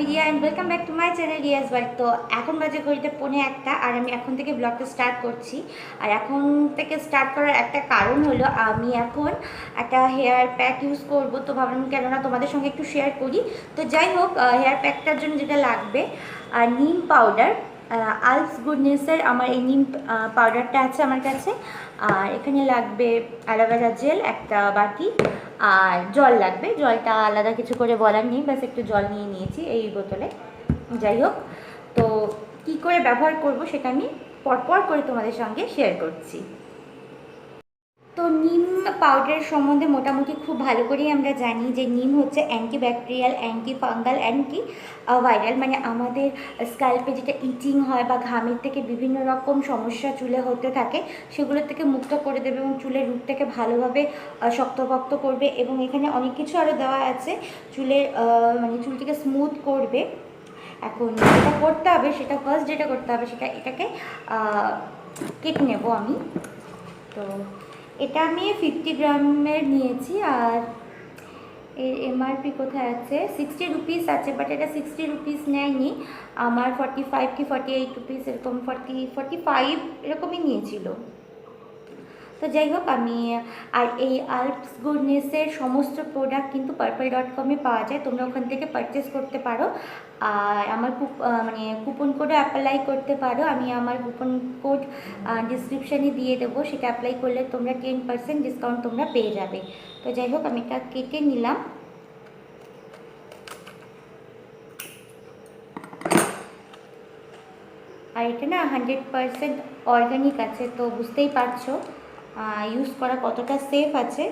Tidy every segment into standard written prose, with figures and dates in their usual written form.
আমি Riya and welcome back to my channel Riya's world. তো এখন বাজে ঘড়িতে 1:45 আর আমি এখন থেকে ব্লগটা স্টার্ট করছি। আর এখন থেকে স্টার্ট করার একটা কারণ হলো আমি এখন একটা হেয়ার প্যাক ইউজ করব। তো ভাবলাম কেননা তোমাদের সঙ্গে একটু শেয়ার করি। তো যাই হোক, হেয়ার প্যাকটার জন্য যেটা লাগবে নিম পাউডার, আলস গুডনেসের আমার এই নিম পাউডারটা আছে আমার কাছে। আর এখানে লাগবে অ্যালোভেরা জেল একটা বাটি, আর জল লাগবে। জলটা আলাদা কিছু করে বলার নেই, ব্যাস একটু জল নিয়ে নিয়েছি এই বোতলে। যাই হোক, তো কী করে ব্যবহার করব সেটা আমি পরপর করে তোমাদের সঙ্গে শেয়ার করছি। তো নিম পাউডার সম্বন্ধে মোটামুটি খুব ভালো করেই আমরা জানি যে নিম হচ্ছে antibacterial, anti fungal, anti viral. মানে আমাদের স্ক্যাল্পে যেটা ইচিং হয় বা ঘামের থেকে বিভিন্ন রকম সমস্যা চুলে হতে থাকে সেগুলোর থেকে মুক্ত করে দেবে এবং চুলের রুটটাকে ভালোভাবে শক্তপোক্ত করবে। এবং এখানে অনেক কিছু আরও দেওয়া আছে চুলের মানে চুলটিকে স্মুথ করবে। এখন যেটা করতে হবে সেটা ফার্স্ট যেটা করতে হবে সেটা এটাকে কেটে নেব আমি। তো এটা আমি 50 গ্রামের নিয়েছি আর এর এমআরপি কোথায় আছে, 60 রুপিস আছে, বাট এটা 60 রুপিস নেয়নি আমার, 45 কি 48 রুপিস এরকম, 45 এরকমই নিয়েছিল। তো যাই হোক, আমি আর এই আলপস গুডনেসের সমস্ত প্রোডাক্ট কিন্তু purple.com-এ পাওয়া যায়, তোমরা ওখান থেকে পারচেস করতে পারো। আর আমার মানে কুপন কোডও অ্যাপ্লাই করতে পারো। আমি আমার কুপন কোড ডিসক্রিপশানে দিয়ে দেবো, সেটা অ্যাপ্লাই করলে তোমরা 10% ডিসকাউন্ট তোমরা পেয়ে যাবে। তো যাই হোক, আমি এটা কেটে নিলাম। আর এটা না 100% অর্গানিক আছে, তো বুঝতেই পারছো ইউজ করা কতটা সেফ আছে।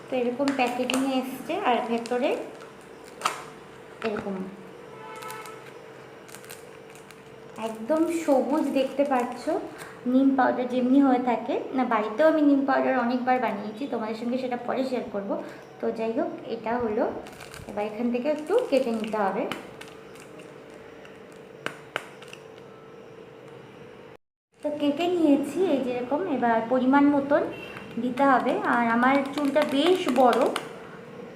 তো এরকম প্যাকেজিংয়ে এসছে আর ভেতরে এরকম একদম সবুজ দেখতে পাচ্ছ। নিম পাউডার যেমনি হয়ে থাকে না, বাড়িতেও আমি নিম পাউডার অনেকবার বানিয়েছি, তোমাদের সঙ্গে সেটা পরে শেয়ার করব। তো যাই হোক, এটা হলো। এবার এখান থেকে একটু কেটে নিতে হবে। তো কেটে নিয়েছি এই যেরকম, এবার পরিমাণ মতন দিতে হবে। আর আমার চুলটা বেশ বড়,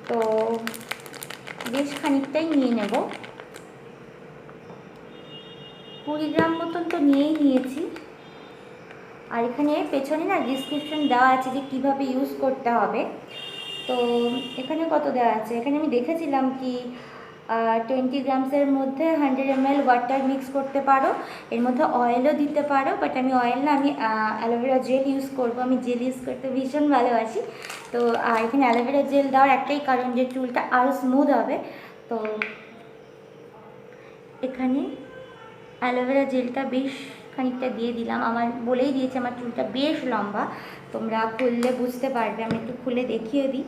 তো বেশ খানিকটাই নিয়ে নেব। 20 গ্রাম মতন তো নিয়েই নিয়েছি। আর এখানে পেছনে না ডিসক্রিপশন দেওয়া আছে যে কীভাবে ইউজ করতে হবে। তো এখানে কত দেওয়া আছে, এখানে আমি দেখেছিলাম কি 20 গ্রামসের মধ্যে 100 ml ওয়াটার মিক্স করতে পারো, এর মধ্যে অয়েলও দিতে পারো, বাট আমি অয়েল না, আমি অ্যালোভেরা জেল ইউজ করব। আমি জেল ইউজ করতে ভীষণ ভালোবাসি। তো এখানে অ্যালোভেরা জেল দেওয়ার একটাই কারণ যে চুলটা আরও স্মুথ হবে। তো এখানে অ্যালোভেরা জেলটা বেশ খানিকটা দিয়ে দিলাম। আমার বলেই দিয়েছে আমার চুলটা বেশ লম্বা, তোমরা খুললে বুঝতে পারবে। আমি একটু খুলে দেখিয়ে দিই।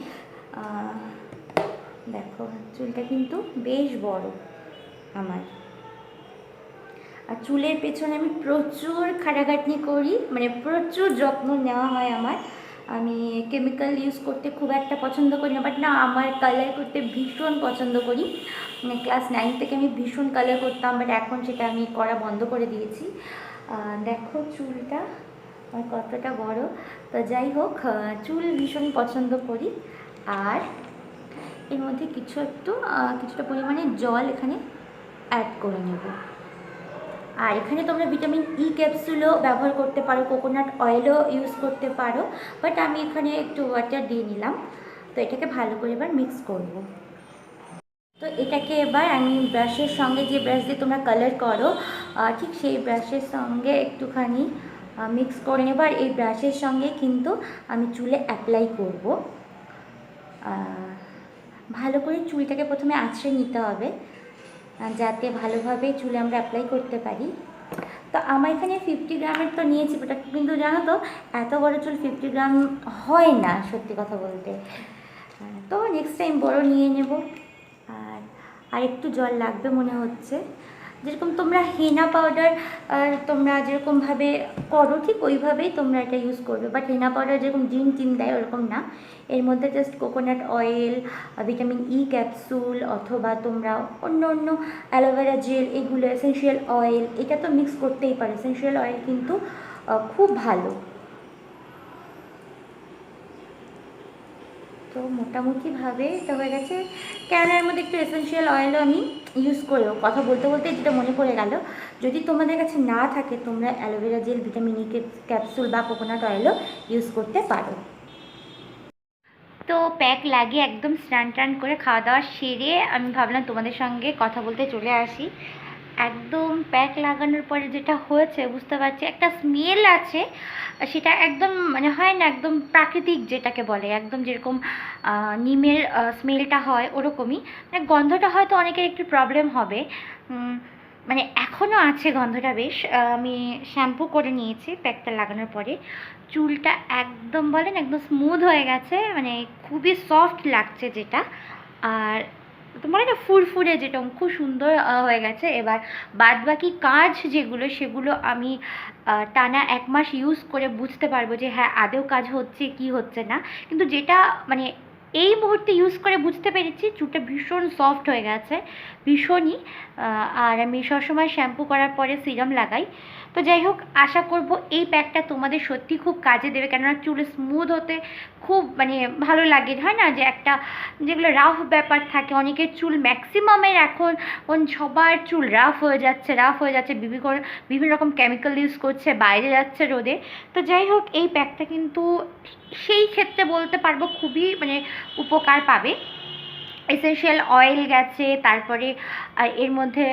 দেখো, চুলটা কিন্তু বেশ বড় আমার। আর চুলের পেছনে আমি প্রচুর খাটাখাটনি করি, মানে প্রচুর যত্ন নেওয়া হয় আমার। আমি কেমিক্যাল ইউজ করতে খুব একটা পছন্দ করি না, বাট না, আমার কালার করতে ভীষণ পছন্দ করি। মানে ক্লাস 9 থেকে আমি ভীষণ কালার করতাম, বাট এখন সেটা আমি করা বন্ধ করে দিয়েছি। দেখো চুলটা আমার কতটা বড়। তো যাই হোক, চুল ভীষণ পছন্দ করি। আর এর মধ্যে কিছুটা পরিমাণে জল এখানে অ্যাড করে নেব। আর এখানে তোমরা ভিটামিন ই ক্যাপসুলও ব্যবহার করতে পারো, কোকোনাট অয়েলও ইউজ করতে পারো, বাট আমি এখানে একটু ওয়াটার দিয়ে নিলাম। তো এটাকে ভালো করে এবার মিক্স করব। তো এটাকে এবার আমি ব্রাশের সঙ্গে, যে ব্রাশ দিয়ে তোমরা কালার করো ঠিক সেই ব্রাশের সঙ্গে একটুখানি মিক্স করে নেব। আর এই ব্রাশের সঙ্গে কিন্তু আমি চুলে অ্যাপ্লাই করব। ভালো করে চুলটাকে প্রথমে আঁচড়ে নিতে হবে যাতে ভালোভাবে চুলে আমরা অ্যাপ্লাই করতে পারি। তো আমার এখানে 50 গ্রামের তো নিয়েছি, ওটা কিন্তু জানো তো এত বড় চুল 50 গ্রাম হয় না, সত্যি কথা বলতে। তো নেক্সট টাইম বড় নিয়ে নেব। আর একটু জল লাগবে মনে হচ্ছে। যেরকম তোমরা হেনা পাউডার তোমরা যেরকমভাবে করো ঠিক ওইভাবেই তোমরা এটা ইউজ করবে, বাট হেনা পাউডার যেরকম জিন দেয় ওরকম না। এর মধ্যে just coconut oil, vitamin E capsule, অথবা তোমরা অন্য অন্য অ্যালোভেরা জেল, এগুলো এসেনশিয়াল অয়েল, এটা তো মিক্স করতেই পারো। এসেনশিয়াল অয়েল কিন্তু খুব ভালো। তো মোটামুটিভাবে এটা হয়ে গেছে। কেন এর মধ্যে একটু এসেনশিয়াল অয়েলও আমি ইউজ করেও কথা বলতে বলতে যেটা মনে পড়ে গেল, যদি তোমাদের কাছে না থাকে তোমরা aloe vera gel, vitamin E capsule বা কোকোনাট অয়েলও ইউজ করতে পারো। তো প্যাক লাগিয়ে একদম স্নান টান করে খাওয়া দাওয়া সেরে আমি ভাবলাম তোমাদের সঙ্গে কথা বলতে চলে আসি। একদম প্যাক লাগানোর পরে যেটা হয়েছে বুঝতে পারছি, একটা স্মেল আছে, সেটা একদম মানে হয় না একদম প্রাকৃতিক যেটাকে বলে, একদম যেরকম নিমের স্মেলটা হয় ওরকমই। মানে গন্ধটা হয়তো অনেকের একটু প্রবলেম হবে, মানে এখনও আছে গন্ধটা বেশ। আমি শ্যাম্পু করে নিয়েছি প্যাকটা লাগানোর পরে, চুলটা একদম বলেন একদম স্মুথ হয়ে গেছে, মানে খুবই সফট লাগছে যেটা। আর তোমার না ফুরফুরে যেটা খুব সুন্দর হয়ে গেছে। এবার বাদবাকি কাজ যেগুলো সেগুলো আমি টানা 1 মাস ইউজ করে বুঝতে পারবো যে হ্যাঁ আদৌ কাজ হচ্ছে কি হচ্ছে না। কিন্তু যেটা মানে এই মুহূর্তে ইউজ করে বুঝতে পেরেছি, চুলটা ভীষণ সফট হয়ে গেছে, ভীষণই। আর আমি সবসময় শ্যাম্পু করার পরে সিরাম লাগাই। তো যাই হোক, আশা করব এই প্যাকটা তোমাদের সত্যি খুব কাজে দেবে, কেননা চুল স্মুথ হতে খুব মানে ভালো লাগে, হয় না যে একটা যেগুলো রাফ ব্যাপার থাকে, অনেকের চুল ম্যাক্সিমামের এখন সবার চুল রাফ হয়ে যাচ্ছে বিভিন্ন রকম কেমিক্যাল ইউজ করছে, বাইরে যাচ্ছে রোদে। তো যাই হোক, এই প্যাকটা কিন্তু সেই ক্ষেত্রে বলতে পারবো খুবই মানে উপকার পাবে। এসেনশিয়াল অয়েল গেছে, তারপরে এর মধ্যে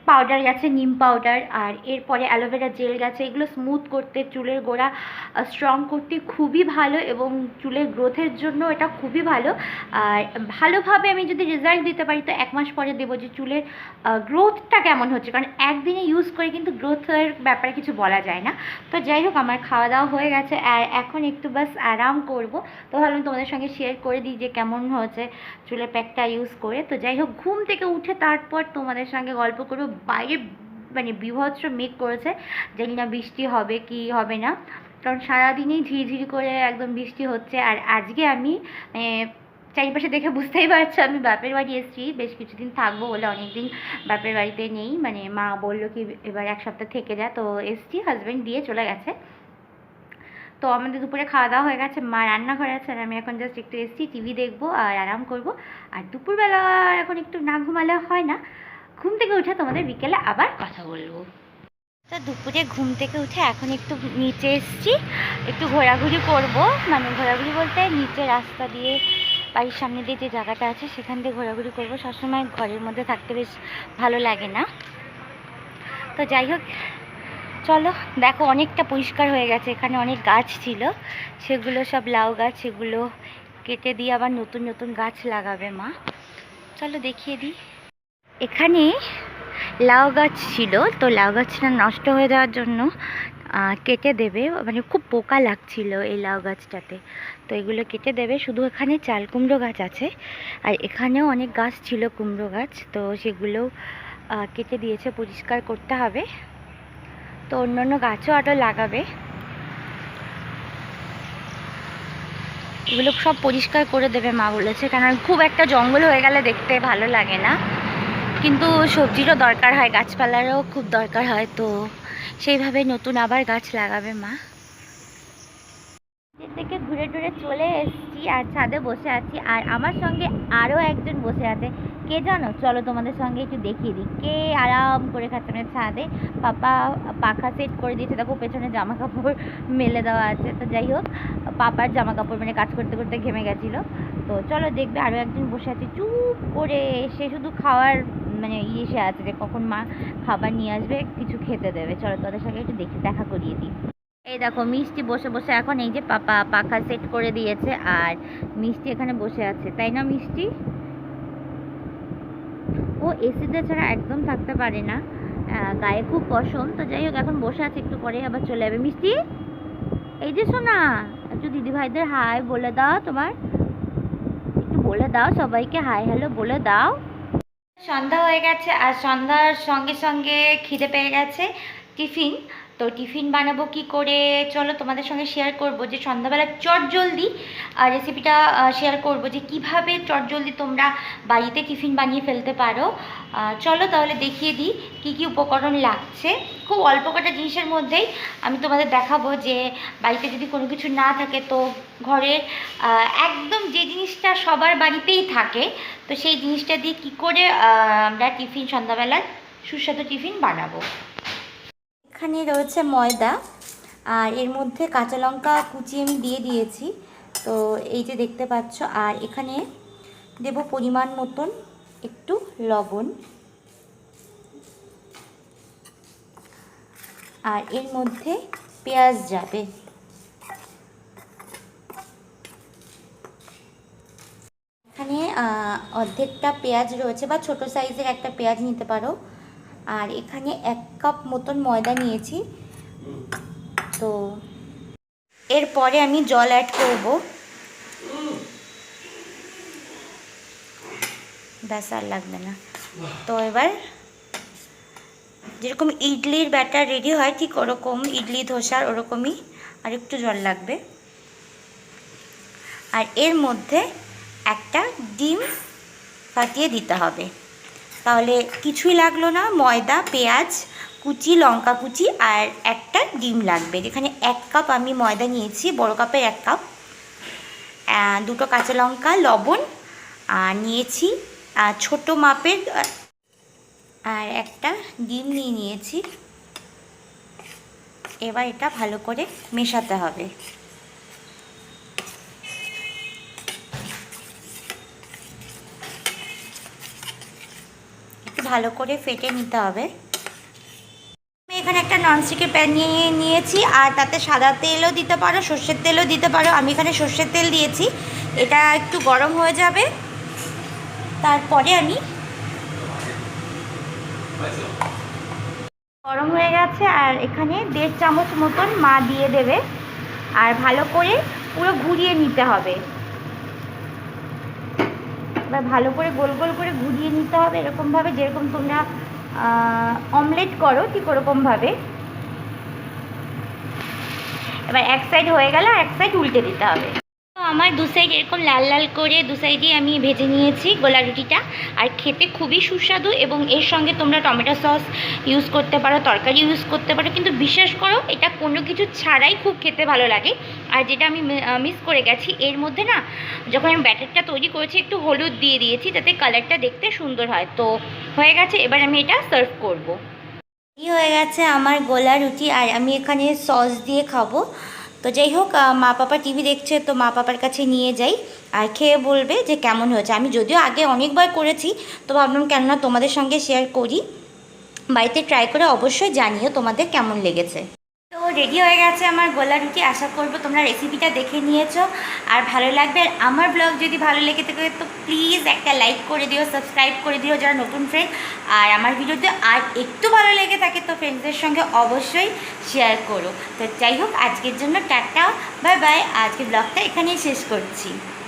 পাউডার গেছে, নিম পাউডার, আর এরপরে অ্যালোভেরা জেল গেছে। এগুলো স্মুথ করতে, চুলের গোড়া স্ট্রং করতে খুবই ভালো, এবং চুলের গ্রোথের জন্য এটা খুবই ভালো। আর ভালোভাবে আমি যদি রেজাল্ট দিতে পারি তো 1 মাস পরে দেবো যে চুলের গ্রোথটা কেমন হচ্ছে, কারণ একদিনে ইউজ করে কিন্তু গ্রোথের ব্যাপারে কিছু বলা যায় না। তো যাই হোক, আমার খাওয়া দাওয়া হয়ে গেছে আর এখন একটু বাস আরাম করব। তো ভাবলাম তোমাদের সঙ্গে শেয়ার করে দিই যে কেমন হয়েছে চুলের প্যাকটা ইউজ করে। তো যাই হোক, ঘুম থেকে উঠে তারপর তোমাদের সঙ্গে গল্প করবো। বাইরে মানে বীভৎস মেঘ করেছে, জানি না বৃষ্টি হবে কি হবে না, কারণ সারাদিনই ঝিরিঝিরি করে একদম বৃষ্টি হচ্ছে। আর আজকে আমি চারিপাশে দেখে বুঝতেই পারছো আমি বাপের বাড়ি এসেছি, বেশ কিছুদিন থাকবো বলে, অনেকদিন বাপের বাড়িতে নেই, মানে মা বললো কি এবার 1 সপ্তাহ থেকে যা, তো এসেছি, হাজব্যান্ড দিয়ে চলে গেছে। তো আমাদের দুপুরে খাওয়া দাওয়া হয়ে গেছে, মা রান্নাঘরে আছে, আর আমি এখন জাস্ট একটু এসেছি, টিভি দেখবো আর আরাম করব। আর দুপুরবেলা এখন একটু না ঘুমালে হয় না, ঘুম থেকে উঠে তোমাদের বিকেলে আবার কথা বলবো। তো দুপুরে ঘুম থেকে উঠে এখন একটু নিচে এসেছি, একটু ঘোরাঘুরি করব, মানে ঘোরাঘুরি বলতে নিচে রাস্তা দিয়ে, বাড়ির সামনে দিয়ে যে জায়গাটা আছে সেখান দিয়ে ঘোরাঘুরি করবো। সবসময় ঘরের মধ্যে থাকতে বেশ ভালো লাগে না। তো যাই হোক, চলো, দেখো অনেকটা পরিষ্কার হয়ে গেছে, এখানে অনেক গাছ ছিল, সেগুলো সব লাউ গাছ, সেগুলো কেটে দিয়ে আবার নতুন নতুন গাছ লাগাবে মা। চলো দেখিয়ে দিই। এখানে লাউ গাছ ছিল, তো লাউ গাছটা নষ্ট হয়ে যাওয়ার জন্য কেটে দেবে, মানে খুব পোকা লাগছিল এই লাউ গাছটাতে, তো এগুলো কেটে দেবে। শুধু এখানে চাল কুমড়ো গাছ আছে, আর এখানেও অনেক গাছ ছিল কুমড়ো গাছ, তো সেগুলো কেটে দিয়েছে, পরিষ্কার করতে হবে। তো অন্যান্য গাছও আরও লাগাবে, এগুলো সব পরিষ্কার করে দেবে মা বলেছে, কারণ খুব একটা জঙ্গল হয়ে গেলে দেখতে ভালো লাগে না, কিন্তু সবজিরও দরকার হয়, গাছপালারও খুব দরকার হয়, তো সেইভাবে নতুন আবার গাছ লাগাবে মা। থেকে ঘুরে টুরে চলে এসেছি আর ছাদে বসে আছি, আর আমার সঙ্গে আরও একজন বসে আছে। কে জানো? চলো তোমাদের সঙ্গে একটু দেখিয়ে দিই কে আরাম করে খাচ্ছে। মানে ছাদে পাপা পাখা সেট করে দিয়েছে, দেখো পেছনে জামা কাপড় মেলে দেওয়া আছে। তো যাই হোক, পাপার জামা কাপড় মানে কাজ করতে করতে ঘেমে গেছিলো। তো চলো দেখবে, আরও একজন বসে আছে চুপ করে, সে শুধু খাওয়ার মানে ইসে আছে যে কখন মা খাবার নিয়ে আসবে, কিছু খেতে দেবে। চলো তোদের সঙ্গে একটু দেখা করিয়ে দিই। এই দেখো মিষ্টি বসে বসে এখন এই যে পাপা পাখা সেট করে দিয়েছে, আর মিষ্টি এখানে বসে আছে, তাই না মিষ্টি? ও এসিতে ছাড়া একদম থাকতে পারে না, গায়ে খুব পশম। তো যাই হোক, এখন বসে আছে, একটু পরে আবার চলে যাবে। মিষ্টি, এই যে শোনা, একটু দিদিভাইদের হাই বলে দাও, তোমার একটু বলে দাও সবাইকে, হাই হ্যালো বলে দাও। সন্ধ্যা হয়ে গেছে, আর সন্ধ্যার সঙ্গে সঙ্গে খিদে পেয়ে গেছে, টিফিন। তো টিফিন বানাবো কি করে, চলো তোমাদের সঙ্গে শেয়ার করব যে সন্ধ্যাবেলা চটজলদি রেসিপিটা শেয়ার করব যে কিভাবে চটজলদি তোমরা বাড়িতে টিফিন বানিয়ে ফেলতে পারো। চলো তাহলে দেখিয়ে দিই কী কী উপকরণ লাগছে। খুব অল্প কটা জিনিসের মধ্যেই আমি তোমাদের দেখাবো যে বাড়িতে যদি কোনো কিছু না থাকে তো ঘরের একদম যে জিনিসটা সবার বাড়িতেই থাকে তো সেই জিনিসটা দিয়ে কী করে আমরা টিফিন সন্ধ্যাবেলার সুস্বাদু টিফিন বানাবো। এখানে রয়েছে ময়দা, আর এর মধ্যে কাঁচা লঙ্কা কুচি আমি দিয়ে দিয়েছি, তো এই যে দেখতে পাচ্ছ। আর এখানে দেব পরিমাণ মতন একটু লবণ, আর এর মধ্যে পেঁয়াজ যাবে। এখানে অর্ধেকটা পেঁয়াজ রয়েছে, বা ছোট সাইজের একটা পেঁয়াজ নিতে পারো। আর এখানে 1 কাপ মতন ময়দা নিয়েছি। তো এরপরে আমি জল অ্যাড করব, ব্যাস আর লাগবে না। তো এবার যেরকম ইডলির ব্যাটার রেডি হয় ঠিক ওরকম, ইডলি ধোসার ওরকমই আর একটু জল লাগবে। আর এর মধ্যে একটা ডিম ফাটিয়ে দিতে হবে, তাহলে কিছুই লাগলো না। ময়দা, পেঁয়াজ কুচি, লঙ্কা কুচি আর একটা ডিম লাগবে। যেখানে 1 কাপ আমি ময়দা নিয়েছি, বড় কাপের 1 কাপ, 2টো কাঁচা লঙ্কা, লবণ আর নিয়েছি ছোট মাপের, আর একটা ডিম নিয়েছি। এবার এটা ভালো করে মেশাতে হবে। একটু ভালো করে ফেটে নিতে হবে। আমি এখানে একটা ননস্টিকের প্যান নিয়েছি, আর তাতে সাদা তেলও দিতে পারো, সর্ষের তেলও দিতে পারো। আমি এখানে সর্ষের তেল দিয়েছি। এটা একটু গরম হয়ে যাবে, তারপরে আমি গরম হয়ে গেছে, আর এখানে 1.5 চামচ মতন মা দিয়ে দেবে, আর ভালো করে পুরো ঘুরিয়ে নিতে হবে। এবার ভালো করে গোল গোল করে ঘুরিয়ে নিতে হবে, এরকমভাবে যেরকম তোমরা অমলেট করো ঠিক ওরকমভাবে। এবার এক সাইড হয়ে গেলে আর এক সাইড উল্টে দিতে হবে। তো আমার 2 সাইড এরকম লাল লাল করে 2 সাইডই আমি ভেজে নিয়েছি গোলা রুটিটা, আর খেতে খুবই সুস্বাদু। এবং এর সঙ্গে তোমরা টমেটো সস ইউজ করতে পারো, তরকারি ইউজ করতে পারো, কিন্তু বিশ্বাস করো এটা কোনো কিছু ছাড়াই খুব খেতে ভালো লাগে। আর যেটা আমি মিস করে গেছি, এর মধ্যে না যখন আমি ব্যাটারটা তৈরি করেছি একটু হলুদ দিয়ে দিয়েছি, যাতে কালারটা দেখতে সুন্দর হয়। তো হয়ে গেছে, এবার আমি এটা সার্ভ করব। এই হয়ে গেছে আমার গোলা রুটি, আর আমি এখানে সস দিয়ে খাবো। তো যাই হোক, মা পাপা টিভি দেখছে, তো মা পাপার কাছে নিয়ে যাই, আর খেয়ে বলবে যে কেমন হয়েছে। আমি যদিও আগে অনেকবার করেছি, তো ভাবলাম কেননা তোমাদের সঙ্গে শেয়ার করি। বাড়িতে ট্রাই করে অবশ্যই জানিও তোমাদের কেমন লেগেছে। তো রেডি হয়ে গেছে আমার গোলা রুটি। আশা করবো তোমরা রেসিপিটা দেখে নিয়েছো আর ভালো লাগবে। আর আমার ব্লগ যদি ভালো লেগে থাকে তো প্লিজ একটা লাইক করে দিও, সাবস্ক্রাইব করে দিও যারা নতুন ফ্রেন্ড। আর আমার ভিডিওতে আর একটু ভালো লেগে থাকে তো ফ্রেন্ডসদের সঙ্গে অবশ্যই শেয়ার করো। তো যাই হোক, আজকের জন্য টাটা, বাই বাই। আজকের ব্লগটা এখানেই শেষ করছি।